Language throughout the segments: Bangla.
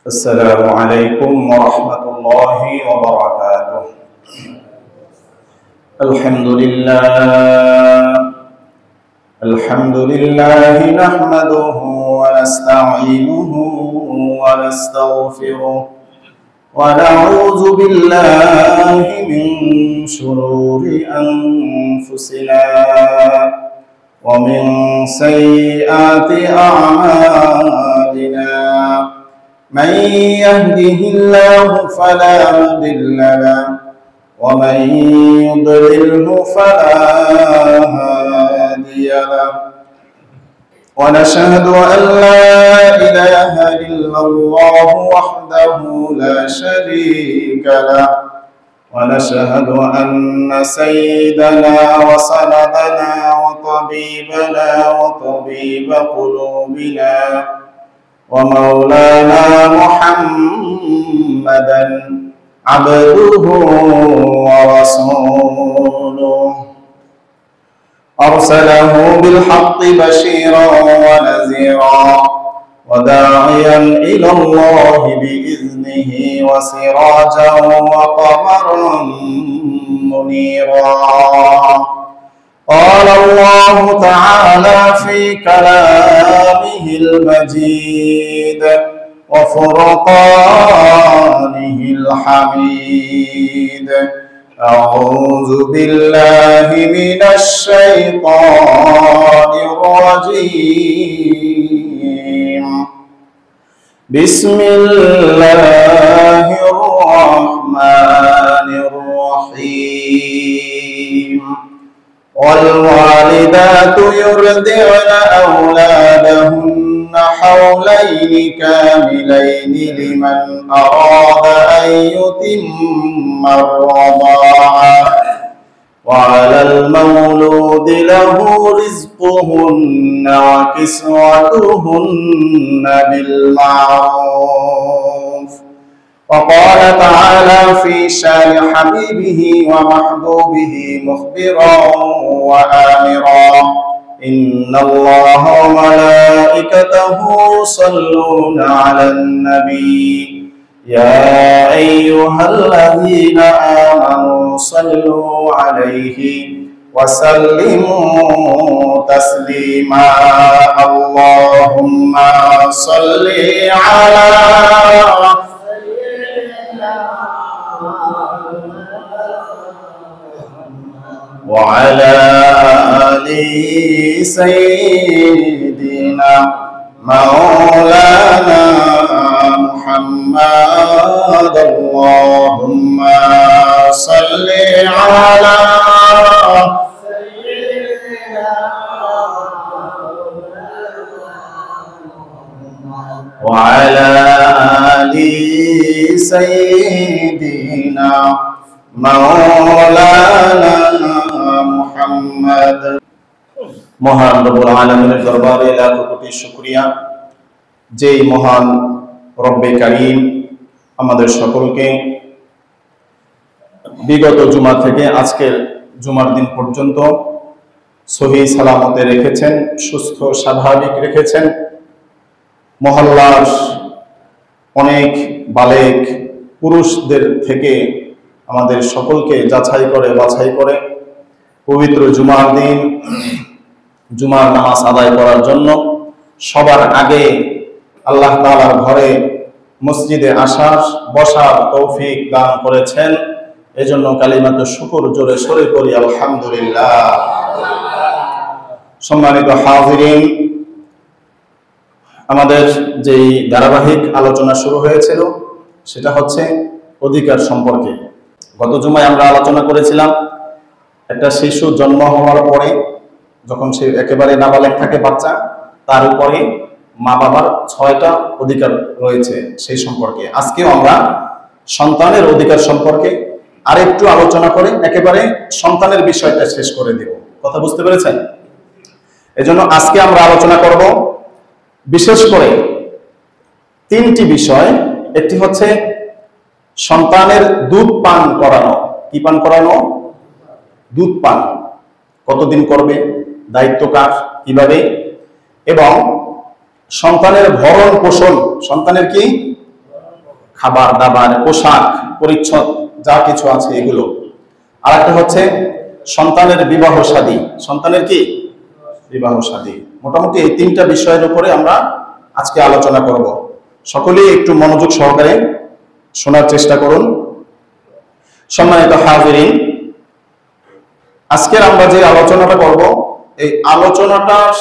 السلام عليكم ورحمة الله وبركاته. الحمد لله نحمده ونستعينه ونستغفره ونعوذ بالله من شرور أنفسنا ومن سيئات أعمالنا. من يهده الله فلا مضل له ومن يضلله فلا هادي له. ونشهد أن لا إله إلا الله وحده لا شريك له. ونشهد أن سيدنا وسندنا وطبيبنا وطبيب قلوبنا ومولانا محمدا عبده ورسوله أرسله بالحق بشيرا ونذيرا وداعيا إلى الله بإذنه وسراجا وقمرا منيرا. قال الله تعالى في كلامه المجيد وفرقانه الحميد: أعوذ بالله من الشيطان الرجيم. بسم الله الرحمن الرحيم. والوالدات يرضعن أولادهن حولين كاملين لمن أراد أن يتم الرضاعة. وعلى المولود له رزقهن وكسوتهن بالمعروف. وقال تعالى في شان حبيبه ومحبوبه مخبرا وآمرا: إن الله وملائكته يصلون على النبي يا أيها الذين آمنوا صلوا عليه وسلموا تسليما. اللهم صل على وعلى آل سيدنا مولانا محمد. اللهم صل على سيدنا وعلى آل سيدنا مولانا মুহাম্মদ। মহান রব্বুল আলামিনের দরবারে লাখ কোটি শুকরিয়া, যেই মহান রব্বে কারীম আমাদের সকলকে বিগত জুমা থেকে আজকের জুমার দিন পর্যন্ত সহি সালামতে রেখেছেন, সুস্থ স্বাভাবিক রেখেছেন। মহল্লার অনেক বালেক পুরুষদের থেকে আমাদের সকলকে যাচাই করে বাছাই করে পবিত্র জুমার দিন জুমার নামাজ আদায় করার জন্য সবার আগে আল্লাহ তাআলার ঘরে মসজিদে আসার বসার তৌফিক দান করেছেন। এজন্য কালিমাতুশ শুকর জোরে সরে করি আলহামদুলিল্লাহ। সম্মানিত হাজিরিন, আমাদের যেই ধারাবাহিক আলোচনা শুরু হয়েছিল সেটা হচ্ছে অধিকার সম্পর্কে। গত জুমায় আমরা আলোচনা করেছিলাম একটা শিশু জন্ম হওয়ার পরে যখন সে একেবারে নাবালেগ থাকে বাচ্চা, তার উপরে মা বাবার 6টা অধিকার রয়েছে সেই সম্পর্কে। আজকেও আমরা সন্তানের অধিকার সম্পর্কে আরেকটু আলোচনা করে একেবারে সন্তানের বিষয়টা শেষ করে দেব। কথা বুঝতে পেরেছেন? এজন্য আজকে আমরা আলোচনা করব বিশেষ করে 3টি বিষয়। একটি হচ্ছে সন্তানের দুধ পান করানো। কি পান করানো? দুধ পান। কতদিন করবে, দায়িত্ব কার, কিভাবে, এবং সন্তানের ভরণ পোষণ, সন্তানের কি খাবার দাবার, পোশাক পরিচ্ছদ যা কিছু আছে এগুলো। আর একটা হচ্ছে সন্তানের বিবাহ শাদী। সন্তানের কি বিবাহ শাদী। মোটামুটি এই তিনটা বিষয়ের উপরে আমরা আজকে আলোচনা করব। সকলেই একটু মনোযোগ সহকারে শোনার চেষ্টা করুন। সম্মানিত হাজিরিন, আজকের আমরা যে আলোচনাটা করব, এই আলোচনাটার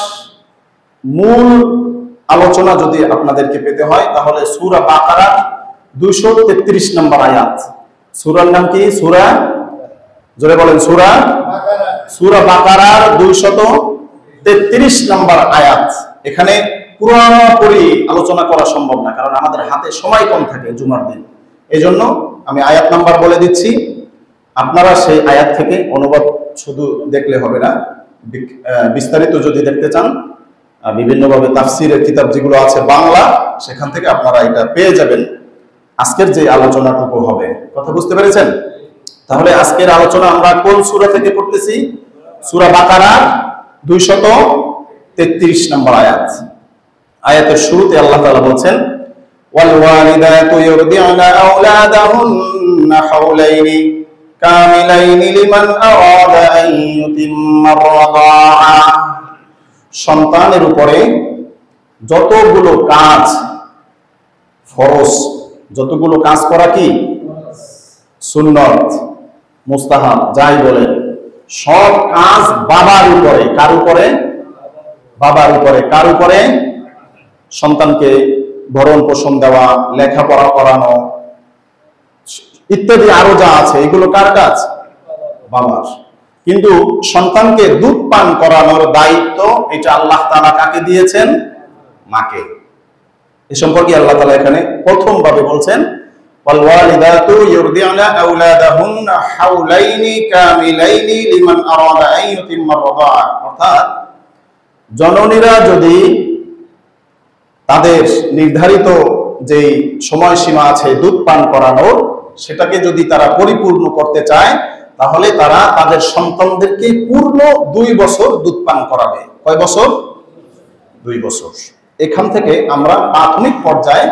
মূল আলোচনা যদি আপনাদেরকে পেতে হয় তাহলে সূরা বাকারার 233 নম্বর আয়াত। সূরার নাম কি? সূরা, জোরে বলেন, সূরা বাকারার 233 নম্বর আয়াত। এখানে পুরোপুরি আলোচনা করা সম্ভব না, কারণ আমাদের হাতে সময় কম থাকে জুমার দিন। এই জন্য আমি আয়াত নাম্বার বলে দিচ্ছি, আপনারা সেই আয়াত থেকে অনুবাদ শুধু দেখলে হবে না, বিস্তারিত যদি দেখতে চান বিভিন্নভাবে তাফসিরের কিতাব যেগুলো আছে বাংলা, সেখান থেকে আপনারা এটা পেয়ে যাবেন। আজকের যে আলোচনাটুকু হবে, কথা বুঝতে পেরেছেন? তাহলে আজকের আলোচনা আমরা কোন সূরা থেকে করতেছি? সূরা বাকারার 233 নম্বর আয়াত। আয়াতের শুরুতে আল্লাহ তাআলা বলছেন, ওয়াল ওয়ালিদাতু ইউরদি'না আওলাদাহুন্না হাওলাইনি কামিলাইনি লিমান আরাদা আন ইউতিম্মা আর-রাদা'a। সন্তানের উপরে যতগুলো কাজ ফরজ, যতগুলো কাজ করা কি সুন্নত, মুস্তাহাব, যাই বলে, সব কাজ বাবার উপরে। কার উপরে? বাবার উপরে। কার উপরে? সন্তানকে ভরণ পোষণ দেওয়া, লেখাপড়া করানো ইত্যাদি আরো যা আছে, এগুলো কার কাজ? বাবার। কিন্তু সন্তানকে দুধ পান করানোর দায়িত্ব এটা আল্লাহ তাআলা কাকে দিয়েছেন? মাকে। এ সম্পর্কে আল্লাহ তাআলা এখানে প্রথম ভাবে বলছেন, ওয়াল ওয়ালিদাতু ইউরদি'না আওলাদাহুন্না হাওলাইনি কামিলাইনি লিমান আরাদা আন ইউতিম্মা আর-রাদা'a। অর্থাৎ জননীরা যদি তাদের নির্ধারিত যে সময়সীমা আছে দুধ পান করানোর, সেটাকে যদি তারা পরিপূর্ণ করতে চায়, তাহলে তারা তাদের সন্তানদেরকে পূর্ণ 2 বছর দুধ পান করাবে। কয় বছর? 2 বছর। এখান থেকে আমরা প্রাথমিক পর্যায়ে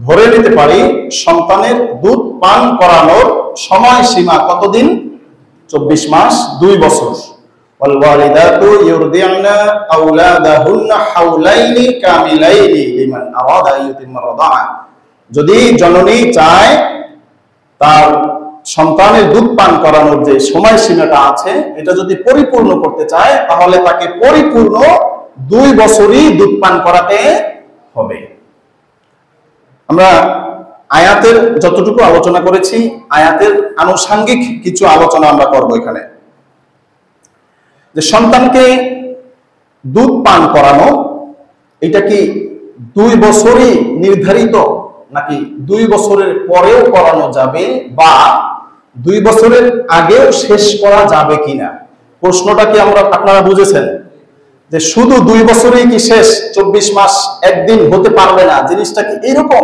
ধরে নিতে পারি সন্তানের দুধ পান করানোর সময়সীমা কতদিন? 24 মাস, 2 বছর। ওয়াল ওয়ালিদাতু ইউরদি'না আওলাদাহুন্না হাওলাইনি কামিলাইনি লিমান আরাদা আন ইউতিম্মা আর-রাদা'a। যদি জননী চায় তার সন্তানের দুধ পান করানোর যে সময়সীমাটা আছে এটা যদি পরিপূর্ণ করতে চায়, তাহলে তাকে পরিপূর্ণ 2 বছরই দুধ পান করাতে হবে। আমরা আয়াতের যতটুকু আলোচনা করেছি, আয়াতের আনুষঙ্গিক কিছু আলোচনা আমরা করব এখানে। যে সন্তানকে দুধ পান করানো, এটা কি 2 বছরই নির্ধারিত, নাকি 2 বছরের পরেও করানো যাবে, বা 2 বছরের আগেও শেষ করা যাবে কিনা? প্রশ্নটা কি আপনারা বুঝেছেন? যে শুধু 2 বছরেই কি শেষ, 24 মাস একদিন হতে পারবে না, জিনিসটা কি এরকম?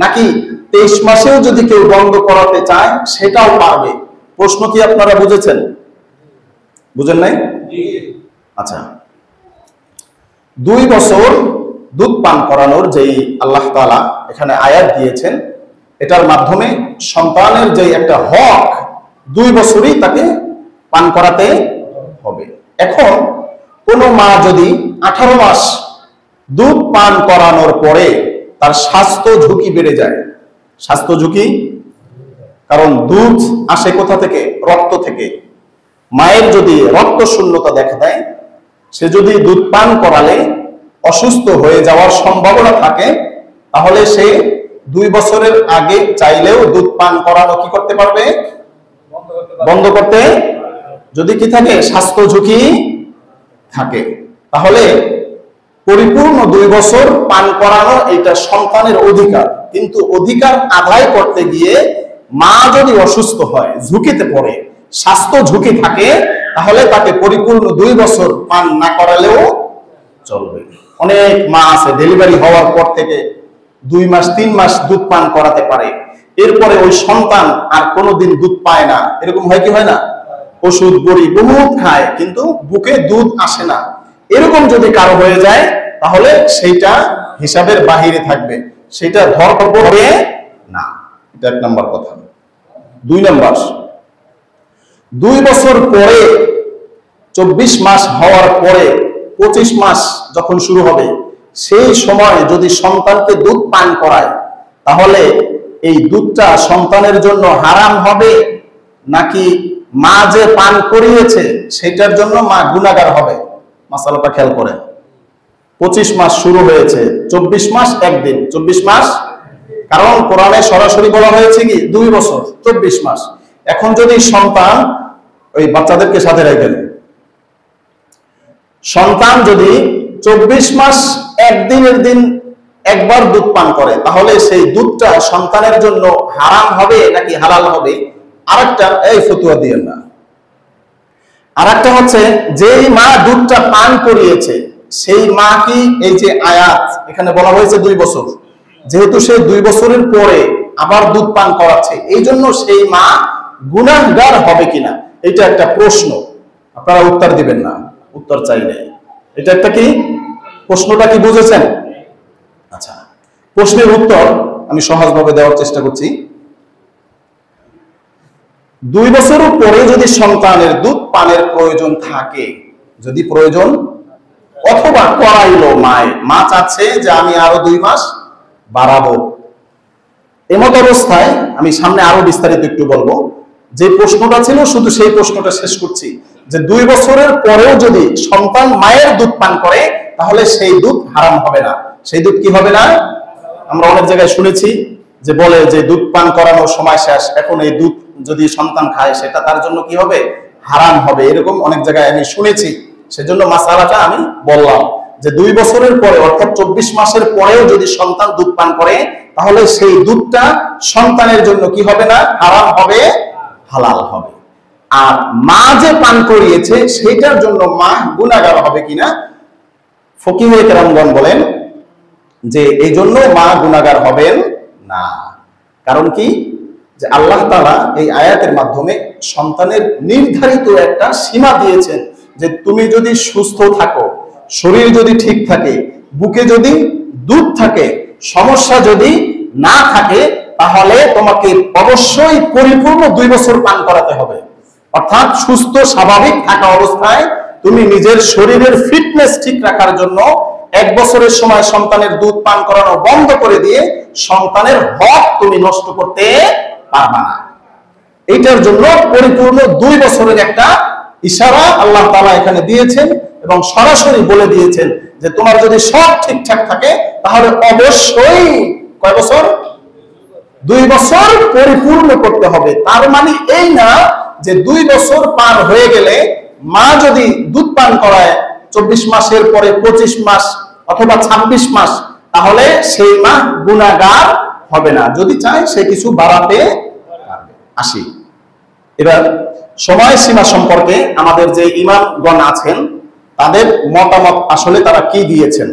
নাকি 23 মাসেও যদি কেউ বন্ধ করাতে চায় সেটাও পারবে? প্রশ্ন কি আপনারা বুঝেছেন? বুঝেন নাই? আচ্ছা, 2 বছর দুধ পান করানোর যেই আল্লাহ তাআলা এখানে আয়াত দিয়েছেন, এটার মাধ্যমে সন্তানের যে একটা হক, 2 বছরই তাকে পান করাতে হবে। এখন কোন মা যদি 18 মাস দুধ পান করানোর পরে তার স্বাস্থ্য ঝুঁকি বেড়ে যায়, স্বাস্থ্য ঝুঁকি, কারণ দুধ আসে কোথা থেকে? রক্ত থেকে। মায়ের যদি রক্ত শূন্যতা দেখা দেয়, সে যদি দুধ পান করালে অসুস্থ হয়ে যাওয়ার সম্ভাবনা থাকে, তাহলে সে 2 বছরের আগে চাইলেও দুধ পান করানো কি করতে পারবে? বন্ধ করতে, যদি কি থাকে? স্বাস্থ্য ঝুঁকি থাকে। তাহলে পরিপূর্ণ 2 বছর পান করানো এটা সন্তানের অধিকার, কিন্তু অধিকার আদায় করতে গিয়ে মা যদি অসুস্থ হয়, ঝুঁকিতে পড়ে, স্বাস্থ্য ঝুঁকি থাকে, তাহলে তাকে পরিপূর্ণ 2 বছর পান না করালেও চলবে। অনেক মা আছে ডেলিভারি হওয়ার পর থেকে 2 মাস 3 মাস দুধ পান করাতে পারে, এরপরে ওই সন্তান আর কোনোদিন দুধ পায় না। এরকম হয় কি হয় না? ওষুধ বড়ি বহুত খায়, কিন্তু বুকে দুধ আসে না। এরকম যদি কারো হয়ে যায়, তাহলে সেইটা হিসাবের বাহিরে থাকবে, সেটা ধর্তব্য হবে না। এটা 1 নাম্বার কথা। 2 নাম্বার, 2 বছর পরে 24 মাস হওয়ার পরে 25 মাস যখন শুরু হবে সেই সময় যদি সন্তানকে দুধ পান করায় তাহলে এই দুধটা সন্তানের জন্য হারাম হবে নাকি মা যে পান করিয়েছে সেটার জন্য মা গুনাহগার হবে? মাসালাটা খেয়াল করেন। 25 মাস শুরু হয়েছে, 24 মাস একদিন, 24 মাস, কারণ কোরআনে সরাসরি বলা হয়েছে কি 2 বছর 24 মাস। এখন যদি সন্তান, ওই বাচ্চাদেরকে সাথে রাখবেন, সন্তান যদি 24 মাস একদিনের দিন একবার দুধ পান করে তাহলে সেই দুধটা সন্তানের জন্য হারাম হবে নাকি হালাল হবে? আরেকটা, এই ফতুয়া দিয়েন না। আরেকটা হচ্ছে যেই মা দুধটা পান করিয়েছে সেই মা কি, এই যে আয়াত এখানে বলা হয়েছে 2 বছর, যেহেতু সে 2 বছরের পরে আবার দুধ পান করাচ্ছে এই জন্য সেই মা গুনাহগার হবে কিনা, এটা একটা প্রশ্ন। আপনারা উত্তর দিবেন না, উত্তর চাই নাই। এটা একটা কি প্রশ্নটা, কি বুঝেছেন? আচ্ছা, প্রশ্নের উত্তর আমি সহজভাবে দেওয়ার চেষ্টা করছি। 2 বছরের পরে যদি সন্তানের দুধ পানের প্রয়োজন থাকে, যদি প্রয়োজন, অথবা করাইলো মা চাচ্ছে যে আমি আরো 2 মাস বাড়াবো, এমত অবস্থায় আমি সামনে আরো বিস্তারিত একটু বলবো। যে প্রশ্নটা ছিল শুধু সেই প্রশ্নটা শেষ করছি, যে 2 বছরের পরেও যদি সন্তান মায়ের দুধ পান করে তাহলে সেই দুধ হারাম হবে না। সেই দুধ কি হবে না? আমরা অনেক জায়গায় শুনেছি যে বলে যে দুধ পান করানোর সময় শেষ, এখন এই দুধ যদি সন্তান খায় সেটা তার জন্য কি হবে? হারাম হবে। এরকম অনেক জায়গায় আমি শুনেছি, সেজন্য মাসালাটা আমি বললাম যে 2 বছরের পরে অর্থাৎ 24 মাসের পরেও যদি সন্তান দুধ পান করে তাহলে সেই দুধটা সন্তানের জন্য কি হবে না? হারাম হবে, হালাল হবে। আর মা যে পান করিয়েছে সেটার জন্য মা গুনাহগার হবে কিনা, ফকিহে কেরামগণ বলেন যে এই জন্য মা গুনাহগার হবেন না। কারণ কি, যে আল্লাহ তাআলা এই আয়াতের মাধ্যমে সন্তানের নির্ধারিত একটা সীমা দিয়েছেন যে তুমি যদি সুস্থ থাকো, শরীর যদি ঠিক থাকে, বুকে যদি দুধ থাকে, সমস্যা যদি না থাকে, তাহলে তোমাকে অবশ্যই পরিপূর্ণ 2 বছর পান করাতে হবে। অর্থাৎ সুস্থ স্বাভাবিক থাকা অবস্থায় তুমি নিজের শরীরের ফিটনেস ঠিক রাখার জন্য 1 বছরের সময় সন্তানের দুধ পান করানো বন্ধ করে দিয়ে সন্তানের হক তুমি নষ্ট করতে পারবা না। এটার জন্য পরিপূর্ণ 2 বছরের একটা ইশারা আল্লাহ তাআলা এখানে দিয়েছেন এবং সরাসরি বলে দিয়েছেন যে তোমার যদি সব ঠিকঠাক থাকে তাহলে অবশ্যই কয় বছর? 2 বছর পরিপূর্ণ করতে হবে। তার মানে এই না যে 2 বছর পার হয়ে গেলে মা যদি দুধ পান করায় 24 মাসের পরে 25 মাস অথবা 26 মাস তাহলে সেই মা গুনাহগার হবে না, যদি চায় সে কিছু বাড়াতে পারবে। আসি এবার সময়সীমা সম্পর্কে আমাদের যে ইমামগণ আছেন তাদের মতামত আসলে তারা কি দিয়েছেন।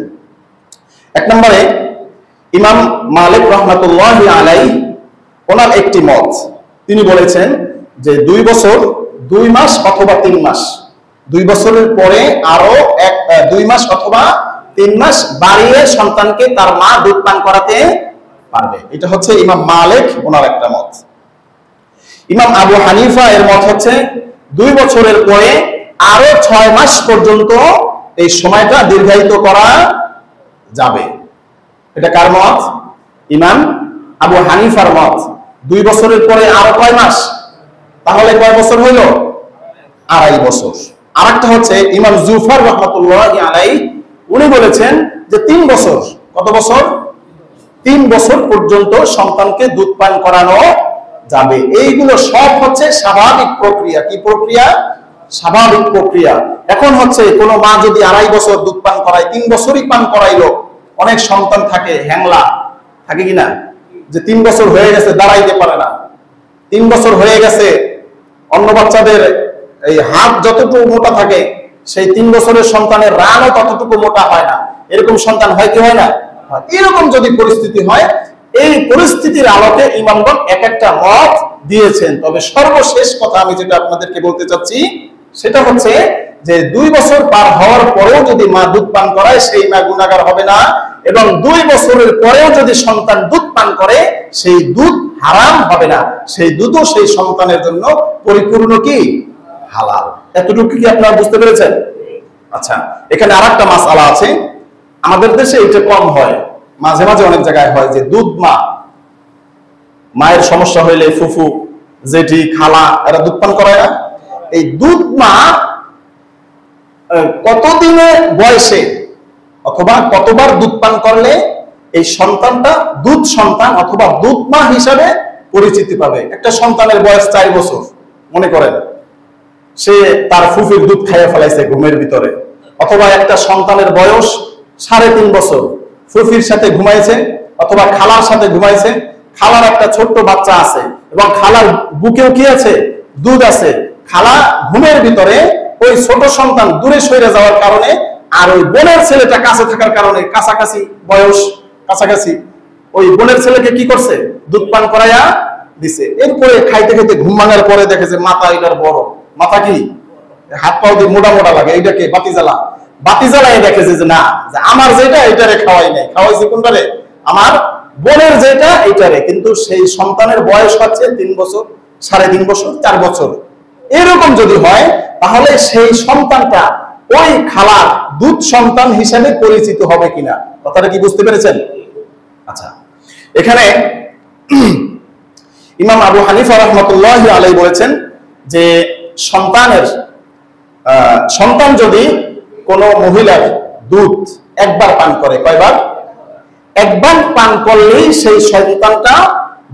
1 নম্বরে ইমাম মালিক রাহমাতুল্লাহি আলাইহি ওনার একটি মত, তিনি বলেছেন যে 2 বছর 2 মাস অথবা 3 মাস, 2 বছরের পরে আরো 2 মাস অথবা 3 মাস বাড়িয়ে সন্তানকে তার মা দুধ পান করাতে পারবে। এটা হচ্ছে ইমাম মালিক ওনার একটা মত। ইমাম আবু হানিফা এর মত হচ্ছে 2 বছরের পরে আরো 6 মাস পর্যন্ত এই সময়টা দীর্ঘায়িত করা যাবে। এটা কার মত? ইমাম আবু হানিফার মত। 2 বছরের পরে আরো কয় মাস, তাহলে কয় বছর হইল? 2.5 বছর। আরেকটা হচ্ছে ইমাম জুফার রাহমাতুল্লাহি আলাইহি, উনি বলেছেন যে 3 বছর। কত বছর? 3 বছর পর্যন্ত সন্তানকে দুধ পান করানো যাবে। এইগুলো সব হচ্ছে স্বাভাবিক প্রক্রিয়া। কি প্রক্রিয়া? স্বাভাবিক প্রক্রিয়া। এখন হচ্ছে কোন মা যদি 2.5 বছর দুধ পান করায়, 3 বছরই পান করাইলো, অনেক সন্তান থাকে হ্যাংলা, থাকে কিনা, যে 3 বছর হয়ে গেছে দাঁড়াইতে পারে না, 3 বছর হয়ে গেছে, অন্য বাচ্চাদের এই হাত যতটুকু মোটা থাকে সেই 3 বছরের সন্তানের রানও ততটুকু মোটা হয় না, এরকম সন্তান হয় কি হয় না? এরকম যদি পরিস্থিতি হয়, এই পরিস্থিতির আলোকে ইমামগণ এক একটা মত দিয়েছেন। তবে সর্বশেষ কথা আমি যেটা আপনাদেরকে বলতে চাচ্ছি সেটা হচ্ছে যে 2 বছর পার হওয়ার পরেও যদি মা দুধ পান করায় সেই মা গুনাহগার হবে না, এবং 2 বছরের পরেও যদি সন্তান দুধ পান করে সেই দুধ হারাম হবে না, সেই দুধও সেই সন্তানের জন্য পরিপূর্ণ কি হালাল। এতটুকু কি আপনারা বুঝতে পেরেছেন? আচ্ছা, এখানে আরেকটা মাসআলা আছে। আমাদের দেশে এটা কম হয়, মাঝে মাঝে অনেক জায়গায় হয় যে দুধ মা, মায়ের সমস্যা হইলে ফুফু, জেঠি, খালা এরা দুধ পান করায় না। এই দুধ মা কতদিনে বয়সে অথবা কতবার দুধ পান করলে এই সন্তানটা দুধ সন্তান অথবা দুধ মা হিসাবে পরিচিতি পাবে? একটা সন্তানের বয়স 4 বছর, মনে করেন সে তার ফুফির দুধ খাইয়ে ফেলাইছে ঘুমের ভিতরে, অথবা একটা সন্তানের বয়স 3.5 বছর, ফুফির সাথে ঘুমাইছে অথবা খালার সাথে ঘুমাইছে, খালার একটা ছোট্ট বাচ্চা আছে এবং খালার বুকেও কি আছে, দুধ আছে। খালা ঘুমের ভিতরে ওই ছোট সন্তান দূরে সরে যাওয়ার কারণে আর ওই বোনের ছেলেটা কাছে থাকার কারণে কাছাকাছি বয়স, কাছাকাছি ওই বোনের ছেলেকে কি করছে, দুধ পান করাইয়া দিছে। এরপরে খাইতে খাইতে ঘুম ভাঙার পরে দেখে যে মাথা এটার বড়, মাথা কি হাত পাও দিয়ে মোটা মোটা লাগে, এইটাকে বাতি জ্বালা, বাতি জ্বালাই দেখে যে না, যে আমার যেটা এটারে খাওয়াই নাই, খাওয়াইছে কোনটারে, আমার বোনের যেটা এইটারে। কিন্তু সেই সন্তানের বয়স হচ্ছে 3 বছর, 3.5 বছর, 4 বছর। এরকম যদি হয় তাহলে সেই সন্তানটা ওই খালার দুধ সন্তান হিসেবে পরিচিত হবে কিনা, কথাটা কি বুঝতে পেরেছেন? আচ্ছা, এখানে ইমাম আবু হানিফা রাহমাতুল্লাহি আলাইহি বলেছেন যে সন্তান যদি কোন মহিলার দুধ একবার পান করে, কয়বার? একবার পান করলেই সেই সন্তানটা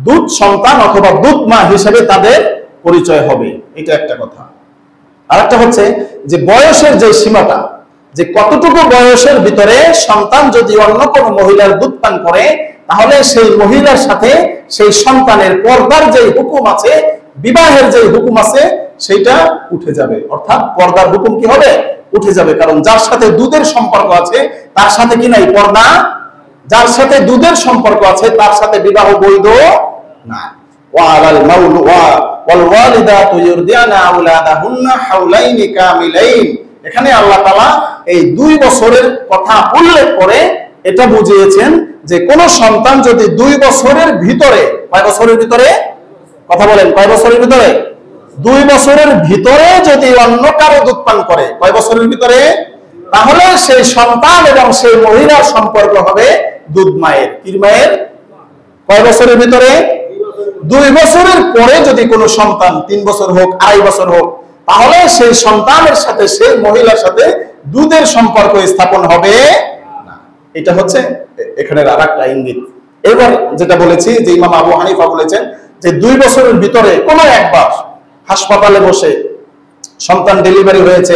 দুধ সন্তান অথবা দুধ মা হিসেবে তাদের পরিচয় হবে। এটা একটা কথা। আরেকটা হচ্ছে যে বয়সের যে সীমাটা, যে কতটুকু বয়সের ভিতরে সন্তান যদি অন্য কোনো মহিলার দুধ পান করে তাহলে সেই মহিলার সাথে সেই সন্তানের পর্দার যে হুকুম আছে, বিবাহের যে হুকুম আছে সেটা উঠে যাবে। অর্থাৎ পর্দার হুকুম কি হবে, উঠে যাবে। কারণ যার সাথে দুধের সম্পর্ক আছে তার সাথে কি নাই, পর্দা। যার সাথে দুধের সম্পর্ক আছে তার সাথে বিবাহ বৈধ না। ওয়ালাল মাউলু ওয়াল ওয়ালিদাতু ইরদিআনা আওলাদাহুন্না হাওলাইনি কামিলাইন। এখানে আল্লাহ তাআলা এই 2 বছরের কথা উল্লেখ করে এটা বুঝিয়েছেন যে কোন সন্তান যদি 2 বছরের ভিতরে, কয় বছরের ভিতরে, কথা বলেন, কয় বছরের ভিতরে, 2 বছরের ভিতরে যদি অন্য কারো দুধ পান করে, কয় বছরের ভিতরে, তাহলে সেই সন্তান এবং সেই মহিলার সম্পর্ক হবে দুধ মায়ের। কি মায়ের? কয় বছরের ভিতরে? 2 বছরের পরে যদি কোনো সন্তান 3 বছর হোক, 2.5 বছর হোক, তাহলে সেই সন্তানের সাথে সেই মহিলার সাথে দুধের সম্পর্ক স্থাপন হবে না। এটা হচ্ছে এখানের আরেকটা ইঙ্গিত। এবার যেটা বলেছি যে ইমাম আবু হানিফা বলেছেন যে 2 বছরের ভিতরে কোনো একবার হাসপাতালে বসে সন্তান ডেলিভারি হয়েছে,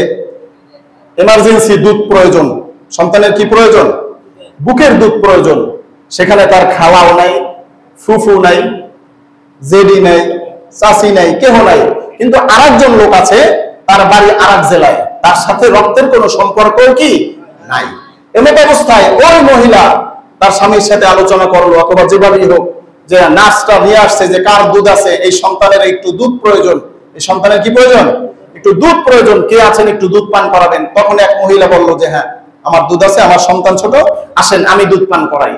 এমার্জেন্সি দুধ প্রয়োজন, সন্তানের কি প্রয়োজন, বুকের দুধ প্রয়োজন, সেখানে তার খালাও নাই, ফুফু নাই, জেডি নাই, চাচি নাই, কেহ নাই, কিন্তু আরেকজন লোক আছে, তার বাড়ি আরেক জেলায়, তার সাথে রক্তের কোনো সম্পর্ক কি নাই। এমন অবস্থায় ওই মহিলা তার স্বামীর সাথে আলোচনা করলো অথবা যেভাবেই হোক, যে নার্সটা নিয়ে আসছে যে কার দুধ আছে, এই সন্তানের একটু দুধ প্রয়োজন, এই সন্তানের কি প্রয়োজন, একটু দুধ প্রয়োজন, কে আছেন একটু দুধ পান করাবেন। তখন এক মহিলা বলল যে হ্যাঁ আমার দুধ আছে, আমার সন্তান ছোট, আসেন আমি দুধ পান করাই।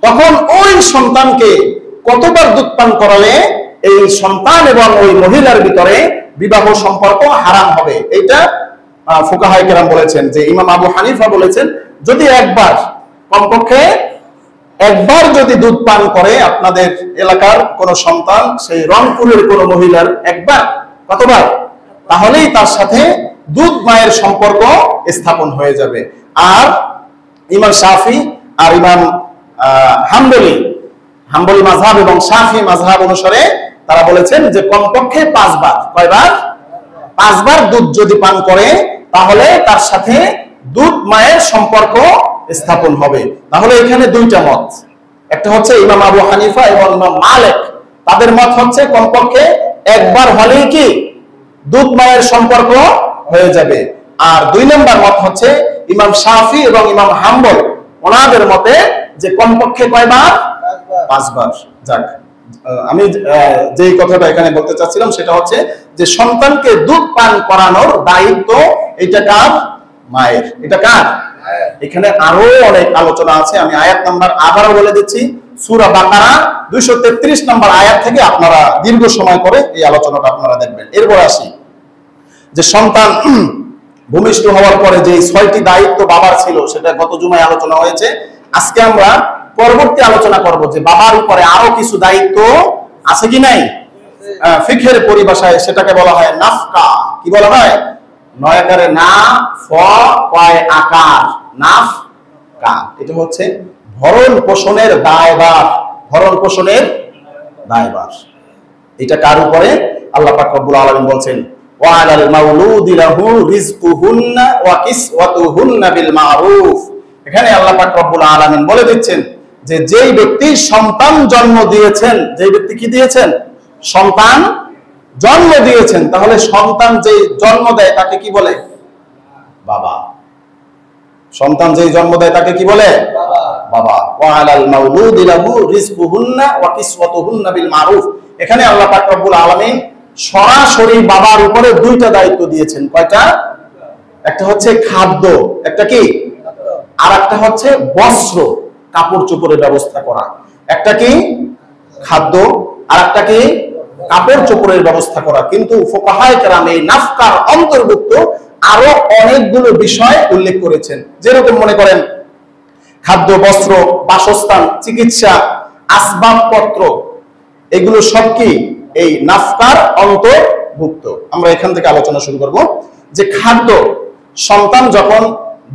তখন ওই সন্তানকে কতবার দুধ পান করালে এই সন্তান এবং ওই মহিলার ভিতরে বিবাহ সম্পর্ক হারাম হবে, এইটা ফুকাহায়ে কেরাম বলেছেন। যে ইমাম আবু হানিফা বলেছেন যদি একবার, কমপক্ষে একবার যদি দুধ পান করে আপনাদের এলাকার কোন সন্তান, সেই রংপুরের কোন মহিলার একবার, কতবার, তাহলেই তার সাথে দুধ মায়ের সম্পর্ক স্থাপন হয়ে যাবে। আর ইমাম শাফি আর ইমাম হাম্বলি মাযহাব এবং শাফি মাযহাব অনুসারে তারা বলেছেন যে কমপক্ষে 5 বার, কয়বার, 5 বার দুধ যদি পান করে তাহলে তার সাথে দুধ মায়ের সম্পর্ক স্থাপন হবে। তাহলে এখানে 2টা মত, একটা হচ্ছে ইমাম আবু হানিফা এবং ইমাম মালিক, তাদের মত হচ্ছে কমপক্ষে একবার হলেই কি দুধ মায়ের সম্পর্ক হয়ে যাবে। আর 2 নম্বর মত হচ্ছে ইমাম শাফি এবং ইমাম হাম্বল, ওনাদের মতে যে কমপক্ষে কয়বার, 5 বার। যাক, আমি যে কথাটা এখানে বলতে চাচ্ছিলাম সেটা হচ্ছে যে সন্তানকে দুধ পান করানোর দায়িত্ব এটা কার, মায়ের। এটা কার? এখানে আরো অনেক আলোচনা আছে, আমি আয়াত নাম্বার আবারও বলে দিচ্ছি, সূরা বাকারা 233 নম্বর আয়াত থেকে আপনারা দীর্ঘ সময় করে এই আলোচনাটা আপনারা দেখবেন। এরপর আসি যে সন্তান ভূমিষ্ঠ হওয়ার পরে যে 6টি দায়িত্ব বাবার ছিল সেটা গত জুমায় আলোচনা হয়েছে। আজকে আমরা পরবর্তী আলোচনা করব যে বাবার উপরে আরো কিছু দায়িত্ব আছে কি নাই। ফিকহের পরিভাষায় সেটাকে বলা হয় নাফকা। কি বলা হয়? নয়াকারে না ফ কয় আকার, নাফকা। এটা হচ্ছে ভরণ পোষণের দায়ভার, ভরণ পোষণের দায়ভার। এটা কার উপরে? আল্লাহ পাক রব্বুল আলামিন বলছেন ওয়া আলাল মাউলুদি লাহু রিজকুহুন্না ওয়া কিসওয়াতুহুন্না বিল মারুফ। এখানে আল্লাহ পাক রব্বুল আলামিন বলে দিচ্ছেন যে যেই ব্যক্তি সন্তান জন্ম দিয়েছেন, যেই ব্যক্তি কি দিয়েছেন? সন্তান জন্ম দিয়েছেন, তাহলে সন্তান যেই জন্ম দেয় তাকে কি বলে? বাবা। সন্তান যেই জন্ম দেয় তাকে কি বলে? বাবা। ওয়া আলাল মাউলুদি লাহু রিজকুহুন্না ওয়া কিসওয়াতুহুন্না বিল মারুফ। এখানে আল্লাহ পাক রব্বুল আলামিন সরাসরি বাবার উপরে দুইটা দায়িত্ব দিয়েছেন। কয়টা? একটা হচ্ছে খাদ্য, একটা কি, আর একটা হচ্ছে বস্ত্র, কাপড় চোপড়ের ব্যবস্থা করা। একটা কি খাদ্য, আর একটা কি কাপড় চোপড়ের ব্যবস্থা করা। কিন্তু ফুকাহায়ে কেরাম এই নাফকার অন্তর্ভুক্ত আরো অনেকগুলো বিষয় উল্লেখ করেছেন। যেরকম মনে করেন খাদ্য, বস্ত্র, বাসস্থান, চিকিৎসা, আসবাবপত্র, এগুলো সব কি এই নাফকার অন্তর্ভুক্ত। আমরা এখান থেকে আলোচনা শুরু করব যে খাদ্য, সন্তান যখন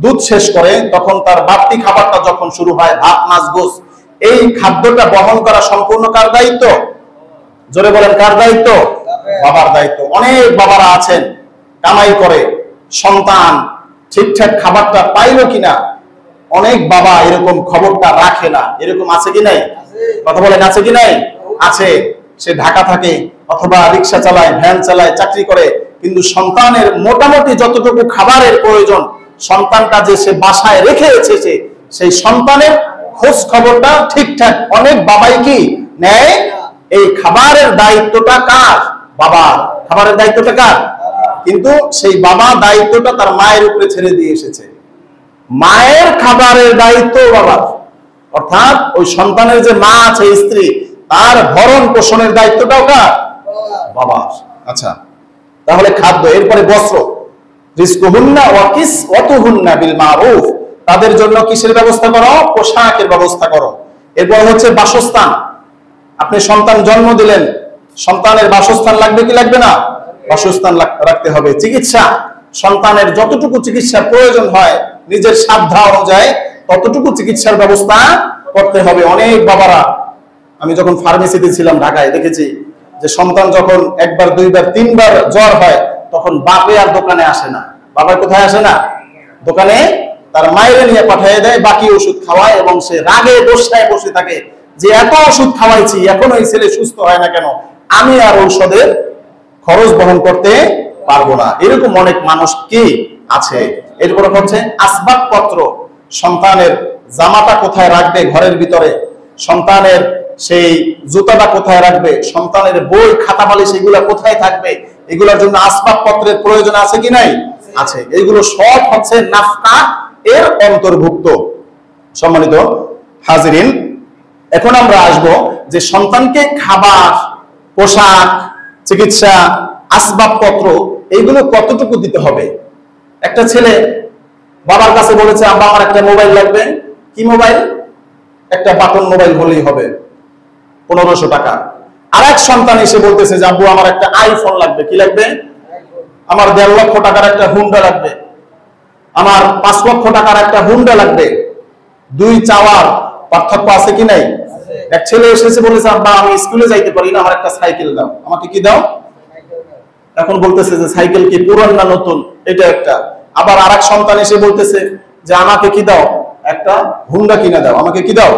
দুধ শেষ করে তখন তার বাড়তি খাবারটা যখন শুরু হয়, ভাত, মাছ, গোশ, এই খাদ্যটা বহন করা সম্পূর্ণ কার দায়িত্ব? জোরে বলেন, কার দায়িত্ব? বাবার দায়িত্ব। অনেক বাবারা আছেন কামাই করে, সন্তান ঠিকঠাক খাবারটা পাইলো কিনা অনেক বাবা এরকম খবরটা রাখে না। এরকম আছে কি নাই? কথা বলেন, আছে কি নাই? আছে। সে ঢাকা থাকে অথবা রিক্সা চালায়, ভ্যান চালায়, চাকরি করে, কিন্তু সন্তানের মোটামুটি যতটুকু খাবারের প্রয়োজন সন্তানটা যে সে বাসায় রেখে এসেছে সেই সন্তানের খোঁজ খবরটা ঠিকঠাক অনেক বাবাই কি নেয়। এই খাবারের দায়িত্বটা কার? বাবার। খাবারের দায়িত্বটা কার? কিন্তু সেই বাবা দায়িত্বটা তার মায়ের উপরে ছেড়ে দিয়ে এসেছে। মায়ের খাবারের দায়িত্ব বাবার, অর্থাৎ ওই সন্তানের যে মা আছে, স্ত্রী, তার ভরণ পোষণের দায়িত্বটাও কার? বাবার। আচ্ছা, তাহলে খাদ্য। এরপরে বস্ত্র, রিজকুহুন্না ওয়া কিসওয়াতুহুন্না বিল মারুফ, তাদের জন্য কিসের ব্যবস্থা করো? পোশাকের ব্যবস্থা করো। এরপর হচ্ছে বাসস্থান। আপনি সন্তান জন্ম দিলেন, সন্তানের বাসস্থান লাগবে কি লাগবে না? বাসস্থান রাখতে হবে। চিকিৎসা, সন্তানের যতটুকু চিকিৎসা প্রয়োজন হয় নিজের সাধ্য অনুযায়ী ততটুকু চিকিৎসার ব্যবস্থা করতে হবে। অনেক বাবারা, আমি যখন ফার্মেসিতে ছিলাম ঢাকায়, দেখেছি যে সন্তান যখন একবার, দুইবার, তিনবার জ্বর হয় তখন বাপে আর দোকানে আসে না। বাবা কোথায় আসে না? দোকানে তার মায়ের নিয়ে পাঠিয়ে দেয়, বাকি ওষুধ খাওয়ায়, এবং সে রাগে দোষটায় বসে থাকে যে এত ওষুধ খাওয়াইছি এখন ওই ছেলে সুস্থ হয় না কেন, আমি আর ঔষধের খরচ বহন করতে পারবো না। এরকম অনেক মানুষ কি আছে। এরপর হচ্ছে আসবাবপত্র, সন্তানের জামাটা কোথায় রাখবে ঘরের ভিতরে, সন্তানের সেই জুতাটা কোথায় রাখবে, সন্তানের বই, খাতা, বালিশ এগুলা কোথায় থাকবে, এগুলোর জন্য আসবাবপত্রের প্রয়োজন আছে কি নাই? আছে। এগুলো সব হচ্ছে নাফকা এর অন্তর্ভুক্ত। সম্মানিত হাজিরিন, এখন আমরা আসব যে সন্তানকে খাবার, পোশাক, চিকিৎসা, আসবাবপত্র এইগুলো কতটুকু দিতে হবে। একটা ছেলে বাবার কাছে বলেছে, আব্বা আমার একটা মোবাইল লাগবে। কি মোবাইল? একটা বাটন মোবাইল হলেই হবে, 1500 টাকা। আর এক সন্তান এসে বলতেছে যে আব্বু আমার একটা আইফোন লাগবে। কি লাগবে? আমার 1.5 লক্ষ টাকার একটা হুন্ডা লাগবে, আমার 5 লক্ষ টাকার একটা হুন্ডা লাগবে। দুই চাওয়ার পার্থক্য আছে কি নাই? এক ছেলে এসেছে বলেছে আব্বা আমি স্কুলে যাইতে পারি না, আমার একটা সাইকেল দাও। আমাকে কি দাও? এখন বলতেছে যে সাইকেল কি পুরান না নতুন, এটা একটা। আবার আরেক সন্তান এসে বলতেছে যে আমাকে কি দাও? একটা হুন্ডা কিনে দাও। আমাকে কি দাও?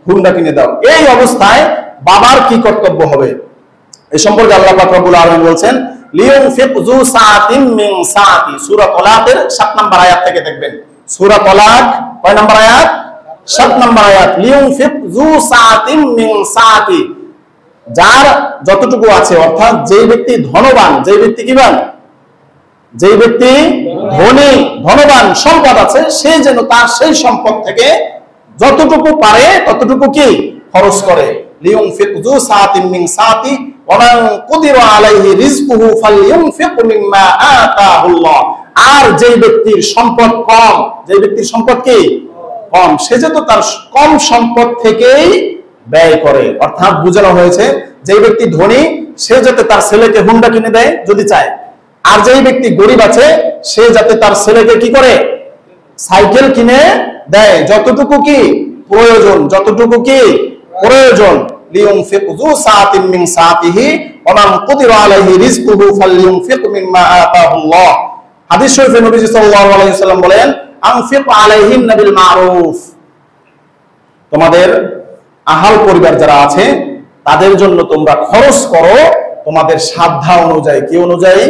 হুন্ডা কিনে দাও। এই অবস্থায় বাবার কি কর্তব্য হবে এই সম্পর্কে আল্লাহ পাক রব্বুল আলামিন বলছেন লিয়ুনফিক যু সাআতিন মিন সাআতি, সূরা তালাকের 7 নম্বর আয়াত থেকে দেখবেন। সূরা তালাক কয় নম্বর আয়াত? 7 নম্বর আয়াত। লিয়ুনফিক যু সাআতিন মিন সাআতি, যার যতটুকু আছে, অর্থাৎ যে ব্যক্তি ধনবান, যে ব্যক্তি কিবান, যে ব্যক্তি ধনী, ধনবান, সম্পদ আছে, সে যেন তার সেই সম্পদ থেকে যতটুকু পারে ততটুকু কি খরচ করে। লিয়ুনফিক যু সাআতিন মিন সাআতি ওয়া মান কুদিরা আলাইহি রিজকুহু ফালইউনফিক মিম্মা আতাহুল্লাহ। আর যে ব্যক্তির সম্পদ কম, যে ব্যক্তির সম্পদ কি কম, সে যেন তার কম সম্পদ থেকেই ব্যয় করে। অর্থাৎ বোঝানো হয়েছে যে ব্যক্তি ধনী সে যাতে তার ছেলেকে হুন্ডা কিনে দেয় যদি চায়, আর যেই ব্যক্তি গরিব আছে সে যাতে তার ছেলেকে কি করে সাইকেল কিনে দেয় যতটুকু কি প্রয়োজন, যতটুকু কি প্রয়োজন। লিয়ুনফিক যু সাআতিন মিন সাআতিহি ওয়া মান কুদিরা আলাইহি রিজকুহু ফালইউনফিক মিম্মা আতাহুল্লাহ। হাদিস শরীফে নবীজি সাল্লাল্লাহু আলাইহি ওয়াসাল্লাম বলেন, আনফিক আলাইহিন্না বিল মারুফ। তোমাদের আহাল পরিবার যারা আছে তাদের জন্য তোমরা খরচ করো তোমাদের সাধ্য অনুযায়ী। কি অনুযায়ী?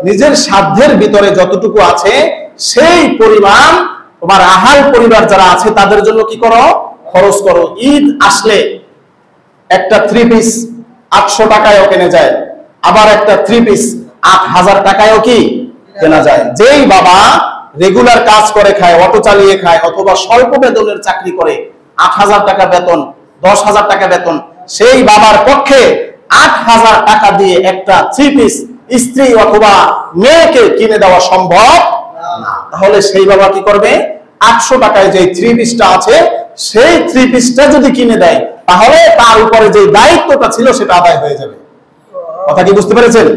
নিজের সাধ্যের ভিতরে যতটুকু আছে সেই পরিমাণ তোমার আহাল পরিবার যারা আছে তাদের জন্য কি করো? খরচ করো। ঈদ আসলে একটা 3 পিস 800 টাকায়ও কেনা যায়, আবার একটা 3 পিস 8000 টাকায়ও কি কেনা যায়। যেই বাবা রেগুলার কাজ করে খায়, অটো চালিয়ে খায়, অথবা স্বল্প বেতনের চাকরি করে, 8000 টাকা বেতন, 10,000 টাকা বেতন, সেই বাবার পক্ষে 8000 টাকা দিয়ে একটা 3 পিস স্ত্রী অথবা মেয়েকে কিনে দেওয়া সম্ভব না। তাহলে সেই বাবা কি করবে? 800 টাকায় যে 3 পিসটা আছে সেই 3 পিসটা যদি কিনে দেয় তাহলে তার উপরে যে দায়িত্বটা ছিল সেটা আদায় হয়ে যাবে। কথা কি বুঝতে পেরেছেন?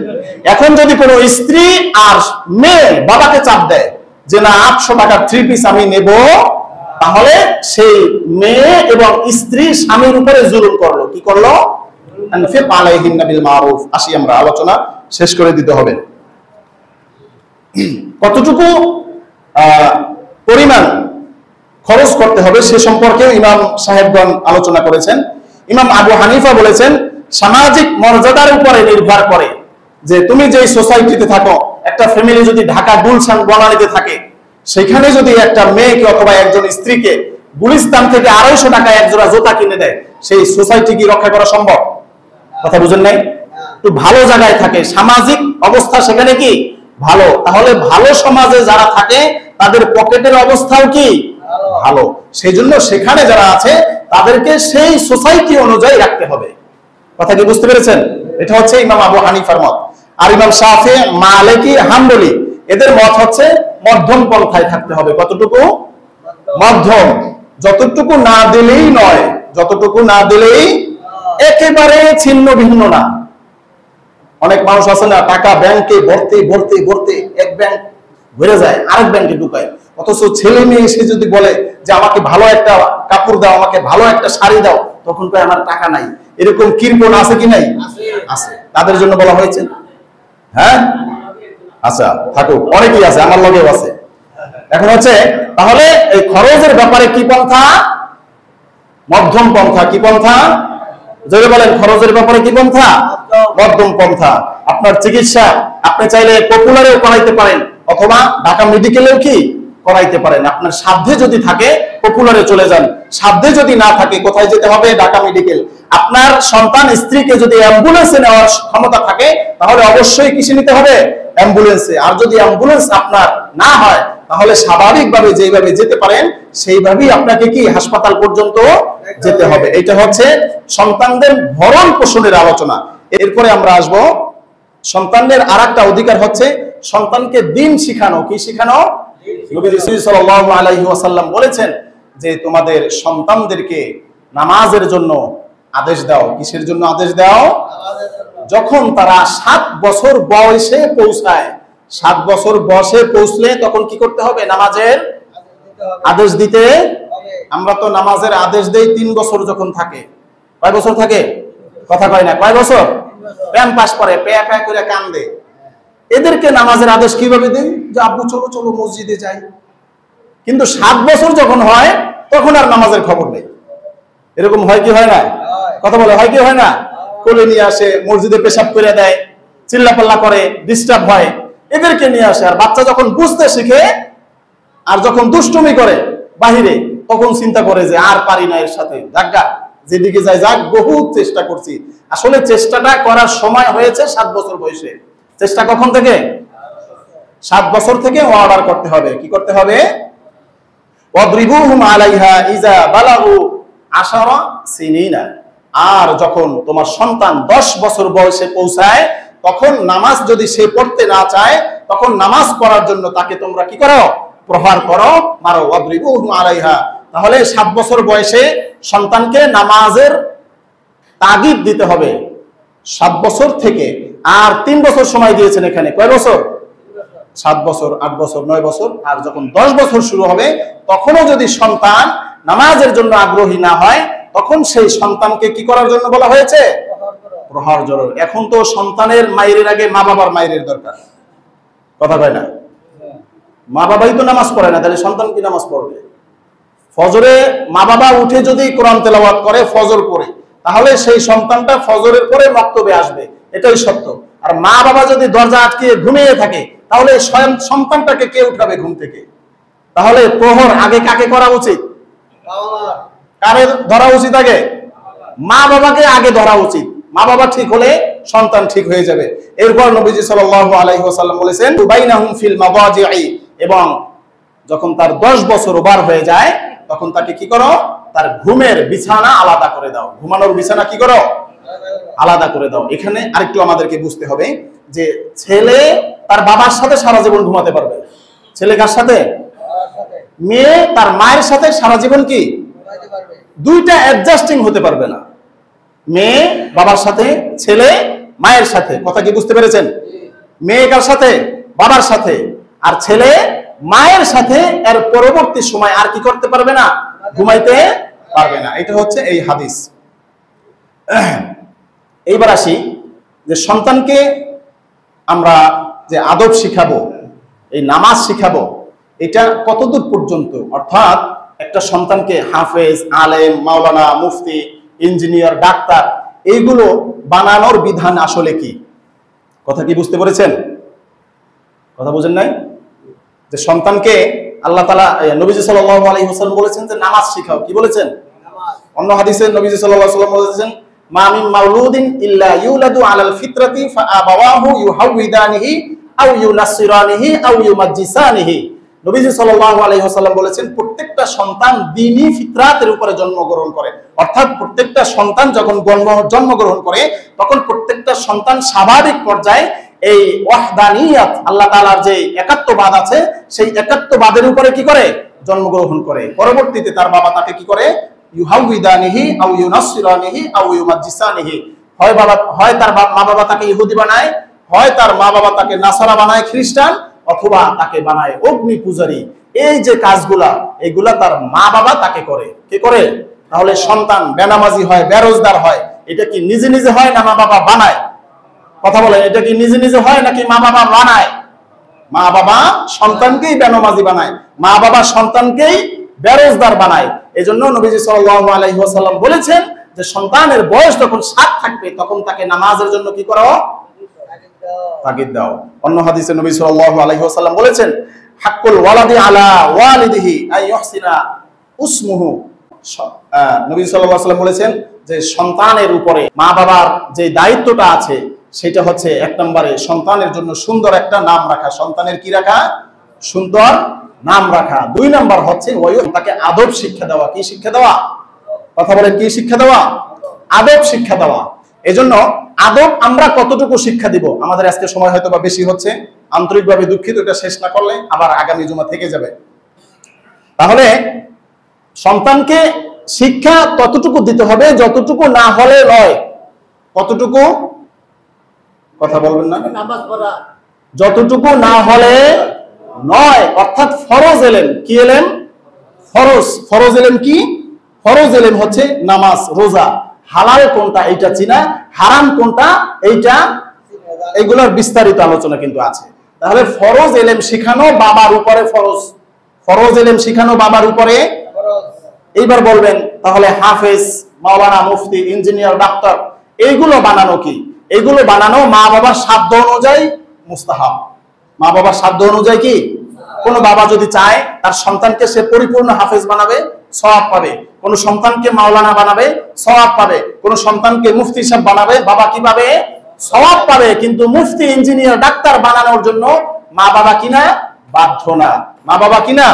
এখন যদি কোনো স্ত্রী আর মেয়ে বাবাকে চাপ দেয় যে না 800 টাকার 3 পিস আমি নেব, তাহলে সেই মেয়ে এবং স্ত্রী স্বামীর উপরে জুলুম করলো। কি করলো? আনফিক আলাইহিন্না বিল মারুফ। আসি আমরা আলোচনা শেষ করে দিতে হবে। কতটুকু পরিমাণ খরচ করতে হবে সে সম্পর্কে ইমাম সাহেবগণ আলোচনা করেছেন। ইমাম আবু হানিফা বলেছেন সামাজিক মর্যাদার উপরে নির্ভর করে, যে তুমি যে সোসাইটিতে থাকো, একটা ফ্যামিলি যদি ঢাকা গুলশান বনানীতে থাকে, সেখানে যদি একটা মেয়েকে অথবা একজন স্ত্রীকে গুলিস্তান থেকে 250 টাকায় এক জোড়া জুতা কিনে দেয়, সেই সোসাইটি কি রক্ষা করা সম্ভব? কথা বুঝেন নাই? তো ভালো জায়গায় থাকে, সামাজিক অবস্থা সেখানে কি ভালো, তাহলে ভালো সমাজে যারা থাকে তাদের পকেটের অবস্থাও কি ভালো। সেই জন্য সেখানে যারা আছে তাদেরকে সেই সোসাইটি অনুযায়ী রাখতে হবে। কথা কি বুঝতে পেরেছেন? এটা হচ্ছে ইমাম আবু হানিফার মত। আর ইমাম শাফি, মালিকি, হাম্বলি এদের মত হচ্ছে মধ্যম পন্থায় থাকতে হবে। কতটুকু? মধ্যম। যতটুকু না দিলেই নয়, যতটুকু না দিলেই একেবারে ছিন্ন ভিন্ন না। অনেক মানুষ আছে না, টাকা ব্যাংকে ভর্তি ভর্তি ভর্তি, এক ব্যাংক ভরে যায় আরেক ব্যাংকে ঢুকায়, অথচ ছেলে মেয়ে এসে যদি বলে যে আমাকে ভালো একটা কাপড় দাও, আমাকে ভালো একটা শাড়ি দাও, তখন কয় আমার টাকা নাই। এরকম কিরকম আছে কি নাই? আছে। তাদের জন্য বলা হয়েছে। হ্যাঁ, আচ্ছা থাকুক, অনেকেই আছে, আমার লগেও আছে। এখন হচ্ছে তাহলে এই খরচের ব্যাপারে কি পন্থা? মধ্যম পন্থা। কি পন্থা? যদি বলেন খরচের ব্যাপারে কি পন্থা? মধ্যম পন্থা। আপনার চিকিৎসা আপনি চাইলে পপুলারেও করাইতে পারেন, অথবা ঢাকা মেডিকেলেও কি করাইতে পারেন। আপনার সাধ্যে যদি থাকে পপুলারে চলে যান, সাধ্যে যদি না থাকে কোথায় যেতে হবে? ঢাকা মেডিকেল। আপনার সন্তান স্ত্রীকে যদি অ্যাম্বুলেন্সে নেওয়ার ক্ষমতা থাকে তাহলে অবশ্যই কিসে নিতে হবে? অ্যাম্বুলেন্সে। আর যদি অ্যাম্বুলেন্স আপনার না হয় তাহলে স্বাভাবিকভাবে যেভাবে যেতে পারেন সেইভাবেই আপনাকে কি হাসপাতাল পর্যন্ত যেতে হবে। এটা হচ্ছে সন্তানদের ভরণ পোষণের আলোচনা। এরপরে আমরা আসব সন্তানদের আরেকটা অধিকার হচ্ছে সন্তানকে দ্বীন শিখানো। কি শিখানো? নবী সাল্লাল্লাহু আলাইহি ওয়াসাল্লাম বলেছেন যে তোমাদের সন্তানদেরকে নামাজের জন্য আদেশ দাও। কিসের জন্য আদেশ দাও? যখন তারা 7 বছর বয়সে পৌঁছায়, 7 বছর বয়সে পৌঁছলে তখন কি করতে হবে? নামাজের আদেশ দিতে। আমরা তো নামাজের আদেশ দেই 3 বছর যখন থাকে। কয় বছর থাকে? কথা কয় না। কয় বছর? প্যান পাস করে, পেয়া পেয়া করে কান্দে। এদেরকে নামাজের আদেশ কিভাবে দেই? যে আব্বু চলো চলো মসজিদে যাই। কিন্তু 7 বছর যখন হয় তখন আর নামাজের খবর নেই। এরকম হয় কি হয় না? কথা বলে হয় কি হয় না? কোলে নিয়ে আসে, মসজিদে পেশাব করে দেয়, চিল্লাপাল্লা করে, ডিস্টার্ব হয়, এদেরকে নিয়ে আসে। আর বাচ্চা যখন বুঝতে শিখে আর যখন দুষ্টুমি করে বাহিরে, তখন চিন্তা করে যে আর পারি না এর সাথে, যাজ্ঞা যেদিকে যাই যাক, বহুত চেষ্টা করছি। আসলে চেষ্টাটা করার সময় হয়েছে 7 বছর বয়সে। চেষ্টা কখন থেকে? 7 বছর থেকে অর্ডার করতে হবে। কি করতে হবে? ওয়াদরিবুহুম আলাইহা ইজা বালাগু আশারা সিনিনা, আর যখন তোমার সন্তান 10 বছর বয়সে পৌঁছায় তখন নামাজ যদি সে পড়তে না চায় তখন নামাজ পড়ার জন্য তাকে তোমরা কি করো? প্রহার করো, মারো, ওয়াদরিবুহু আলাইহা। তাহলে 7 বছর বয়সে সন্তানকে নামাজের তাগিদ দিতে হবে 7 বছর থেকে। আর 3 বছর সময় দিয়েছেন এখানে, কয় বছর? 7 বছর, 8 বছর, 9 বছর। আর যখন 10 বছর শুরু হবে তখনও যদি সন্তান নামাজের জন্য আগ্রহী না হয় তখন সেই সন্তানকে কি করার জন্য বলা হয়েছে? প্রহার জরুর। এখন তো সন্তানের মায়ের আগে মা বাবার মায়ের দরকার, কথা কয় না? মা বাবাই তো নামাজ পড়ে না, তাহলে সন্তান কি নামাজ পড়বে? ফজরে মা বাবা উঠে যদি কোরআন তেলাওয়াত করে ফজর পড়ে, তাহলে সেই সন্তানটা ফজরের পরে মক্তবে আসবে, এটাই সত্য। আর মা বাবা যদি দরজা আটকিয়ে ঘুমিয়ে থাকে তাহলে স্বয়ং সন্তানটাকে কে উঠাবে ঘুম থেকে? তাহলে প্রহর আগে কাকে করা উচিত? কারে ধরা উচিত? আগে মা বাবাকে আগে ধরা উচিত। মা বাবা ঠিক হলে সন্তান ঠিক হয়ে যাবে। এরপর নবীজি সাল্লাল্লাহু আলাইহি ওয়াসাল্লাম বলেছেন বাইনাহুম ফিল মাদাজি'i, এবং যখন তার 10 বছর ওভার হয়ে যায় তখন তাকে কি করো? তার ঘুমের বিছানা আলাদা করে দাও। ঘুমানোর বিছানা কি করো? আলাদা করে দাও। এখানে আরেকটু আমাদেরকে বুঝতে হবে যে ছেলে তার বাবার সাথে সারা জীবন ঘুমাতে পারবে। ছেলে কার সাথে? মেয়ে তার মায়ের সাথে সারা জীবন কি দুইটা অ্যাডজাস্টিং হতে পারবে না। মেয়ে বাবার সাথে, ছেলে মায়ের সাথে। কথা কি বুঝতে পেরেছেন? মেয়ে কার সাথে? বাবার সাথে। আর ছেলে মায়ের সাথে এর পরবর্তী সময় আর কি করতে পারবে না? ঘুমাইতে পারবে না। এটা হচ্ছে এই হাদিস। এইবার আসি যে সন্তানকে আমরা যে আদব শিখাবো, এই নামাজ শিখাবো, এটা কতদূর পর্যন্ত? অর্থাৎ একটা সন্তানকে হাফেজ, আলেম, মাওলানা, মুফতি, ইঞ্জিনিয়ার, ডাক্তার এইগুলো বানানোর বিধান আসলে কি? কথা কি বুঝতে পেরেছেন? কথা বুঝেন নাই? যে সন্তানকে আল্লাহ তাআলা, নবীজি সাল্লাল্লাহু আলাইহি ওয়াসাল্লাম বলেছেন যে নামাজ শিখাও। কি বলেছেন? অন্য হাদিসে নবীজি সাল্লাল্লাহু আলাইহি ওয়াসাল্লাম বলেছেন মা মিন মাউলুদিন ইল্লা ইউলাদু আলাল ফিতরাতি ফাআবাওয়াহু ইউহাউইদানিহি আও ইউনাসসিরানিহি আও ইউমাজ্জিসানিহি। নবীজি সাল্লাল্লাহু আলাইহি ওয়াসাল্লাম বলেছেন প্রত্যেকটা সন্তান দ্বীনি ফিতরাতের উপরে জন্মগ্রহণ করে। অর্থাৎ প্রত্যেকটা সন্তান যখন জন্মগ্রহণ করে তখন প্রত্যেকটা সন্তান স্বাভাবিক পর্যায়ে এই ওয়াহদানিয়াত, আল্লাহ তাআলার যে একাত্মবাদ আছে সেই একাত্মবাদের উপরে কি করে? জন্মগ্রহণ করে। পরবর্তীতে তার বাবা তাকে কি করে? ইউহাউইদানিহি আও ইউনাসসিরানিহি আও ইউমাজ্জিসানিহি। হয় তার মা বাবা তাকে ইহুদি বানায়, হয় তার মা বাবা তাকে নাসারা বানায়, খ্রিস্টান, অথবা তাকে বানায় অগ্নি পূজারী। এই যে কাজগুলা, এগুলা তার মা বাবা তাকে করে। কে করে? তাহলে সন্তান বেনামাজি হয়, বেরোজগার হয়, এটা কি নিজে নিজে হয় না মা বাবা বানায়? কথা বলেন, এটা কি নিজে নিজে হয় নাকি মা বাবা বানায়? মা বাবা সন্তানকেই বেনামাজি বানায়, মা বাবা সন্তানকেই বেরোজগার বানায়। এজন্য নবীজি সাল্লাল্লাহু আলাইহি ওয়াসাল্লাম বলেছেন যে সন্তানের বয়স যখন 7 থাকবে তখন তাকে নামাজের জন্য কি করো? তাগিদ দাও। অন্য হাদিসে নবী সাল্লাল্লাহু আলাইহি ওয়াসাল্লাম বলেছেন হাক্কুল ওয়ালাদি আলা ওয়ালিদিহি আই ইহসিনা উসমুহু। নবী সাল্লাল্লাহু আলাইহি ওয়াসাল্লাম বলেছেন যে সন্তানের উপরে মা বাবার যে দায়িত্বটা আছে সেটা হচ্ছে 1 নম্বরে সন্তানের জন্য সুন্দর একটা নাম রাখা। সন্তানের কি রাখা? সুন্দর নাম রাখা। 2 নম্বর হচ্ছে তাকে আদব শিক্ষা দেওয়া। কি শিক্ষা দেওয়া? কথা বলেন, কি শিক্ষা দেওয়া? আদব শিক্ষা দেওয়া। এজন্য আদব আমরা কতটুকু শিক্ষা দিব? আমাদের আজকে সময় হয়তো বা বেশি হচ্ছে, আন্তরিকভাবে দুঃখিত, এটা শেষ না করলে আবার আগামী জুমা থেকে যাবে। তাহলে সন্তানকে শিক্ষা ততটুকু দিতে হবে যতটুকু না হলে নয়। কতটুকু? কথা বলবেন না? নামাজ পড়া যতটুকু না হলে নয়, অর্থাৎ ফরজ এলেম। কি এলেম? ফরজ। ফরজ এলেম কি? ফরজ এলেম হচ্ছে নামাজ, রোজা, হালাল কোনটা এইটা চিনা, হারাম কোনটা এইটা, এগুলোর বিস্তারিত আলোচনা কিন্তু আছে। তাহলে ফরজ এলেম শিখানো বাবার উপরে ফরজ। ফরজ এলেম শিখানো বাবার উপরে। এইবার বলবেন তাহলে হাফেজ, মাওলানা, মুফতি, ইঞ্জিনিয়ার, ডাক্তার এইগুলো বানানো কি? এগুলো বানানো মা বাবার সাধ্য অনুযায়ী মুস্তাহাব। মা বাবার সাধ্য অনুযায়ী কি? কোন বাবা যদি চায় তার সন্তানকে সে পরিপূর্ণ হাফেজ বানাবে, সওয়াব পাবে। কোন সন্তানকে মাওলানা বানাবে, সওয়াব পাবে। কোন সন্তানকে মুফতি সাহেব বানাবে, বাবা কি পাবে? সওয়াব পাবে। কিন্তু মুফতি, ইঞ্জিনিয়ার, ডাক্তার বানানোর জন্য মা বাবা কিনা বাধ্য না। মা বাবা কিনা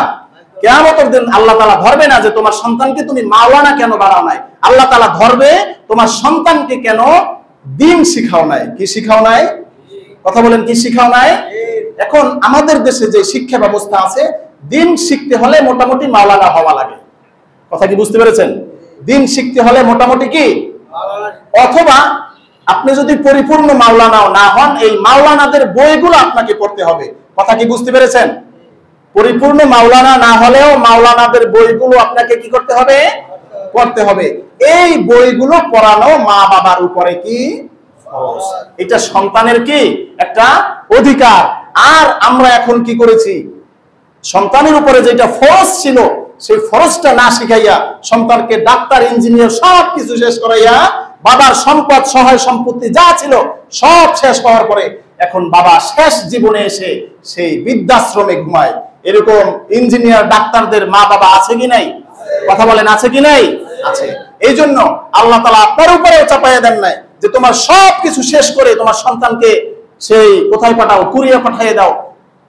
কিয়ামতের দিন আল্লাহ তাআলা ধরবে না যে তোমার সন্তানকে তুমি মাওলানা কেন বানাও নাই, আল্লাহ তাআলা ধরবে তোমার সন্তানকে কেন দ্বীন শিখাও নাই। কি শিখাও নাই? কথা বলেন, কি শিখাও নাই? এখন আমাদের দেশে যে শিক্ষা ব্যবস্থা আছে, দ্বীন শিখতে হলে মোটামুটি মাওলানা হওয়া লাগে। কথা কি বুঝতে পেরেছেন? দ্বীন শিখতে হলে মোটামুটি কি, অথবা আপনি যদি পরিপূর্ণ মাওলানাও না হন, এই মাওলানাদের বইগুলো আপনাকে পড়তে হবে। কথা কি বুঝতে পেরেছেন? পরিপূর্ণ মাওলানা না হলেও মাওলানাদের বইগুলো আপনাকে কি করতে হবে? পড়তে হবে। এই বইগুলো পড়ানো মা বাবার উপরে কি ফরজ, এটা সন্তানের কি একটা অধিকার। আর আমরা এখন কি করেছি, সন্তানের উপরে যেটা ফরজ ছিল সেই ফরজটা না শিখাইয়া সন্তানকে ডাক্তার, ইঞ্জিনিয়ার সব কিছু শেষ করাইয়া, বাবার সম্পদ, সহায় সম্পত্তি যা ছিল সব শেষ হওয়ার পরে এখন বাবা শেষ জীবনে এসে সেই বৃদ্ধাশ্রমে ঘুমায়। এরকম ইঞ্জিনিয়ার, ডাক্তারদের মা বাবা আছে কি নাই? কথা বলেন, আছে কি নাই? আছে। এই জন্য আল্লাহ তাআলা আপনার উপরে চাপাইয়া দেন নাই যে তোমার সব কিছু শেষ করে তোমার সন্তানকে সেই কোথায় পাঠাও, কুরিয়া পাঠিয়ে দাও,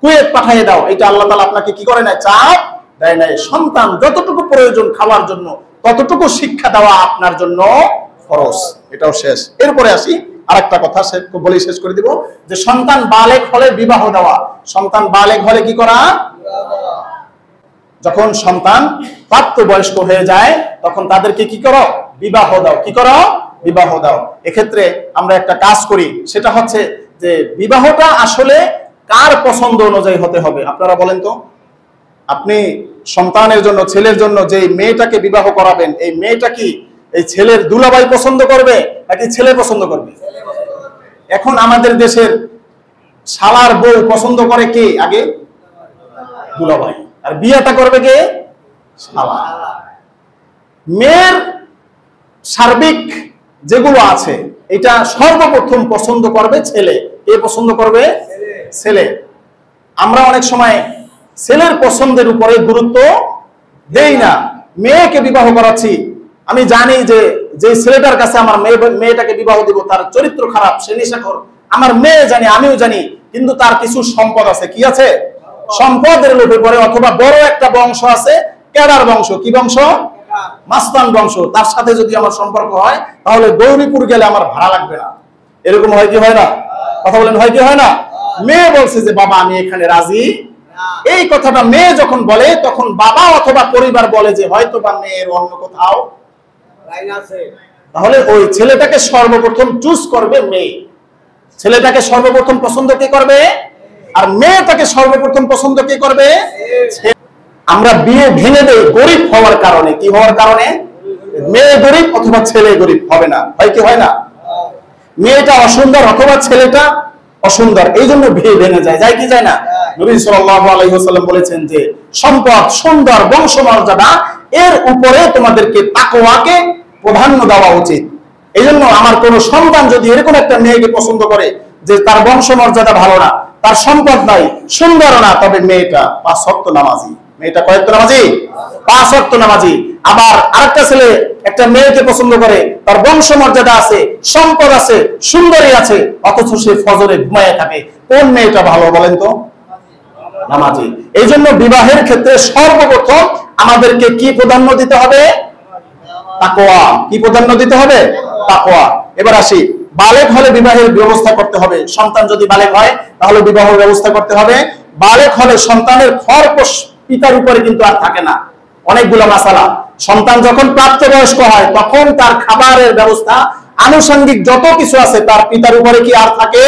কুয়েত পাঠিয়ে দাও। এটা আল্লাহ তাআলা আপনাকে কি করে নাই? চাপ দেয় নাই। সন্তান যতটুকু প্রয়োজন খাওয়ার জন্য ততটুকু শিক্ষা দেওয়া আপনার জন্য ফরজ। এটাও শেষ। এরপরে আসি আরেকটা কথা বলেই শেষ করে দিব, যে সন্তান বালেগ হলে বিবাহ দেওয়া। সন্তান বালেগ হলে কি করা? যখন সন্তান প্রাপ্তবয়স্ক হয়ে যায় তখন তাদেরকে কি করো? বিবাহ দাও। কি করো? বিবাহ দাও। এক্ষেত্রে আমরা একটা কাজ করি, সেটা হচ্ছে যে বিবাহটা আসলে কার পছন্দ অনুযায়ী হতে হবে। আপনারা বলেন তো, আপনি সন্তানের জন্য, ছেলের জন্য যে মেয়েটাকে বিবাহ করাবেন, এই মেয়েটা কি এই ছেলের দুলাভাই পছন্দ করবে নাকি ছেলে পছন্দ করবে? এখন আমাদের দেশের শালার বউ পছন্দ করে কে? আগে দুলাভাই, আর বিয়েটা করবে কে? শালা। মেয়ের সার্বিক যেগুলো আছে এটা সর্বপ্রথম পছন্দ করবে ছেলে। কে পছন্দ করবে? ছেলে। আমরা অনেক সময় ছেলের পছন্দের উপরে গুরুত্ব দেই না। মেয়েকে বিবাহ করাচ্ছি, আমি জানি যে যে ছেলেটার কাছে আমার মেয়েটাকে বিবাহ দিব তার চরিত্র খারাপ, সে নেশাখোর। আমার মেয়ে জানি, আমিও জানি, কিন্তু তার কিছু সম্পদ আছে। কি আছে? সম্পদের লোভে পড়ে, অথবা বড় একটা বংশ আছে, কেদার বংশ। কি বংশ? মাস্তান বংশ। তার সাথে যদি আমার সম্পর্ক হয় তাহলে গৌরীপুর গেলে আমার ভাড়া লাগবে না। এরকম হয় কি হয় না? কথা বলেন, হয় কি হয় না? মেয়ে বলছে যে বাবা আমি এখানে রাজি। এই কথাটা মেয়ে যখন বলে তখন বাবা অথবা পরিবার বলে যে হয়তো বা মেয়ের অন্য কোথাও লাইন আছে। তাহলে ওই ছেলেটাকে সর্বপ্রথম চুজ করবে মেয়ে। ছেলেটাকে সর্বপ্রথম পছন্দ কে করবে? আর মেয়েটাকে সর্বপ্রথম পছন্দ কে করবে? আমরা বিয়ে ভেঙে দেই গরিব হওয়ার কারণে। কি হওয়ার কারণে? মেয়ে গরিব অথবা ছেলে গরিব হবে না। হয় কি হয় না? মেয়েটা অসুন্দর অথবা ছেলেটা অসুন্দর, এই জন্য বিয়ে ভেঙে যায়। যায় কি যায় না? নবী সাল্লাল্লাহু আলাইহি ওয়াসাল্লাম বলেছেন যে সম্পদ, সুন্দর বংশমর্যাদা, এর উপরে তোমাদেরকে তাকওয়াকে প্রাধান্য দেওয়া উচিত। এই জন্য আমার কোন সন্তান যদি এরকম একটা মেয়েকে পছন্দ করে যে তার বংশমর্যাদা ভালো না, তার সম্পদ নাই, সুন্দর না, তবে মেয়েটা 5 ওয়াক্ত নামাজি। মেয়েটা কয় ওয়াক্ত নামাজি? 5 ওয়াক্ত নামাজি। আবার আরেকটা ছেলে একটা মেয়েকে পছন্দ করে, তার বংশমর্যাদা আছে, সম্পদ আছে, সুন্দরী আছে, অথচ সে ফজরে ঘুমায় থাকে। কোন মেয়েটা ভালো বলেন তো? নামাজি। এই জন্য বিবাহের ক্ষেত্রে সর্বপ্রথম আমাদেরকে কি প্রাধান্য দিতে হবে? তাকওয়া। কি প্রাধান্য দিতে হবে? তাকওয়া। এবার আসি, বালেগ হলে বিবাহের ব্যবস্থা করতে হবে। সন্তান যদি বালেগ হয় তাহলে বিবাহের ব্যবস্থা করতে হবে। বালেগ হলে সন্তানের খরপোশ পিতার উপরে কিন্তু আর থাকে না। অনেকগুলো মাসালা। সন্তান যখন প্রাপ্তবয়স্ক হয় তখন তার খাবারের ব্যবস্থা, আনুষঙ্গিক যত কিছু আছে তার পিতার উপরে কি আর থাকে?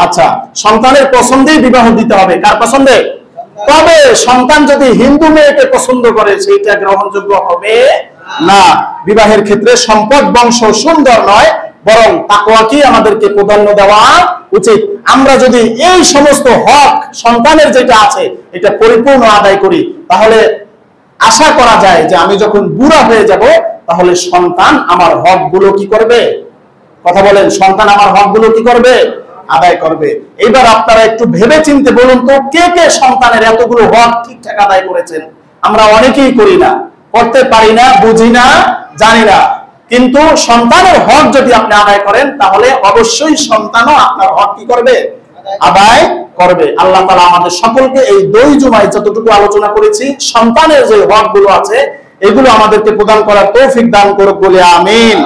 আচ্ছা, সন্তানের পছন্দেই বিবাহ দিতে হবে। কার পছন্দে? তবে সন্তান যদি হিন্দু মেয়েকে পছন্দ করে সেইটা গ্রহণযোগ্য হবে না। বিবাহের ক্ষেত্রে সম্পদ, বংশ সুন্দর নয়, বরং তাকওয়াকে আমাদেরকে প্রাধান্য দেওয়া উচিত। আমরা যদি এই সমস্ত হক সন্তানের যেটা আছে এটা পরিপূর্ণ আদায় করি, তাহলে আশা করা যায় যে আমি যখন বুড়া হয়ে যাব তাহলে সন্তান আমার হকগুলো কি করবে? কথা বলেন, সন্তান আমার হকগুলো কি করবে? আদায় করবে। এবার আপনারা একটু ভেবে চিন্তে বলুন তো, কে কে সন্তানের এতগুলো হক ঠিকঠাক আদায় করেছেন? আমরা অনেকেই করি না, করতে পারি না, বুঝি না, জানি না। কিন্তু সন্তানের হক যদি আপনি আদায় করেন তাহলে অবশ্যই সন্তানও আপনার হক কি করবে? আদায় করবে। আল্লাহ তাআলা আমাদের সকলকে এই 2 জুমায় যতটুকু আলোচনা করেছি সন্তানের যে হকগুলো আছে এগুলো আমাদেরকে প্রদান করার তৌফিক দান করুক বলে আমিন।